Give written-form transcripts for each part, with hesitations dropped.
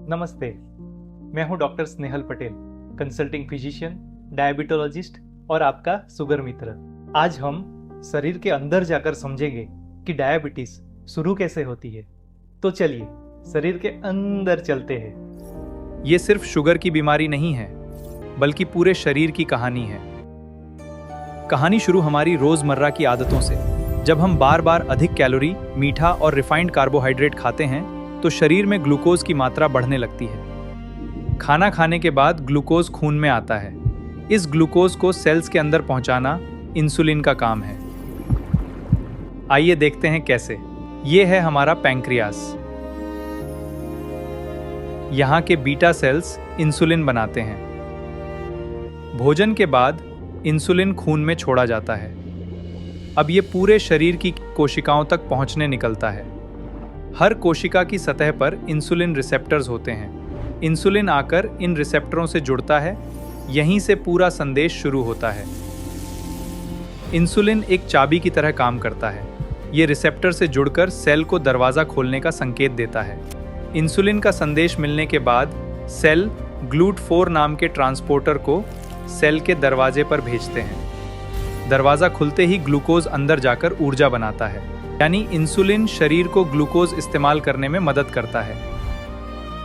नमस्ते, मैं हूं doctor Snehal Patel, consulting physician, diabetologist और आपका शुगर मित्र। आज हम शरीर के अंदर जाकर समझेंगे कि डायबिटीज शुरू कैसे होती है। तो चलिए शरीर के अंदर चलते हैं। ये सिर्फ शुगर की बीमारी नहीं है, बल्कि पूरे शरीर की कहानी है। कहानी शुरू हमारी रोजमर्रा की आदतों से। जब हम बार बार अधिक कैलोरी, मीठा और रिफाइंड कार्बोहाइड्रेट खाते हैं तो शरीर में ग्लूकोज की मात्रा बढ़ने लगती है। खाना खाने के बाद ग्लूकोज खून में आता है। इस ग्लूकोज को सेल्स के अंदर पहुंचाना इंसुलिन का काम है। आइए देखते हैं कैसे। ये है हमारा पैंक्रियास। यहाँ के बीटा सेल्स इंसुलिन बनाते हैं। भोजन के बाद इंसुलिन खून में छोड़ा जाता है। अब ये पूरे शरीर की कोशिकाओं तक पहुंचने निकलता है। हर कोशिका की सतह पर इंसुलिन रिसेप्टर्स होते हैं। इंसुलिन आकर इन रिसेप्टरों से जुड़ता है। यहीं से पूरा संदेश शुरू होता है। इंसुलिन एक चाबी की तरह काम करता है। ये रिसेप्टर से जुड़कर सेल को दरवाजा खोलने का संकेत देता है। इंसुलिन का संदेश मिलने के बाद सेल GLUT4 नाम के ट्रांसपोर्टर को सेल के दरवाजे पर भेजते हैं। दरवाजा खुलते ही ग्लूकोज अंदर जाकर ऊर्जा बनाता है, यानी इंसुलिन शरीर को ग्लूकोज इस्तेमाल करने में मदद करता है।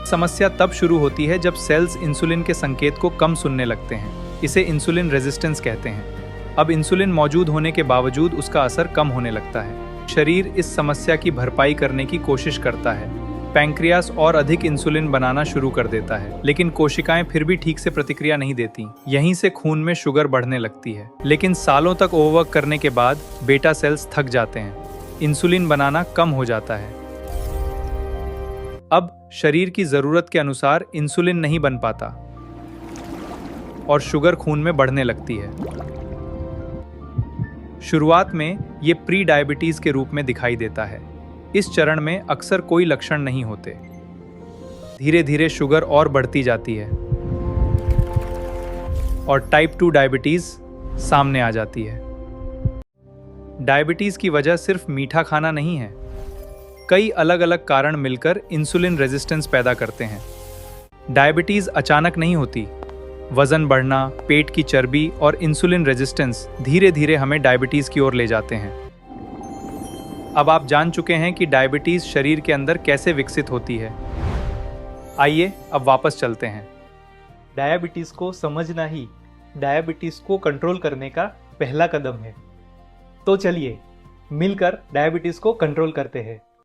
समस्या तब शुरू होती है जब सेल्स इंसुलिन के संकेत को कम सुनने लगते हैं। इसे इंसुलिन रेजिस्टेंस कहते हैं। अब इंसुलिन मौजूद होने के बावजूद उसका असर कम होने लगता है। शरीर इस समस्या की भरपाई करने की कोशिश करता है। पैंक्रियास और अधिक इंसुलिन बनाना शुरू कर देता है, लेकिन कोशिकाएं फिर भी ठीक से प्रतिक्रिया नहीं देती। यहीं से खून में शुगर बढ़ने लगती है। लेकिन सालों तक ओवरवर्क करने के बाद बेटा सेल्स थक जाते हैं। इंसुलिन बनाना कम हो जाता है। अब शरीर की जरूरत के अनुसार इंसुलिन नहीं बन पाता और शुगर खून में बढ़ने लगती है। शुरुआत में ये प्री डायबिटीज के रूप में दिखाई देता है। इस चरण में अक्सर कोई लक्षण नहीं होते। धीरे धीरे शुगर और बढ़ती जाती है और टाइप 2 डायबिटीज सामने आ जाती है। डायबिटीज की वजह सिर्फ मीठा खाना नहीं है। कई अलग अलग कारण मिलकर इंसुलिन रेजिस्टेंस पैदा करते हैं। डायबिटीज अचानक नहीं होती। वजन बढ़ना, पेट की चर्बी और इंसुलिन रेजिस्टेंस धीरे धीरे हमें डायबिटीज की ओर ले जाते हैं। अब आप जान चुके हैं कि डायबिटीज शरीर के अंदर कैसे विकसित होती है। आइए अब वापस चलते हैं। डायबिटीज को समझना ही डायबिटीज को कंट्रोल करने का पहला कदम है। तो चलिए मिलकर डायबिटीज को कंट्रोल करते हैं।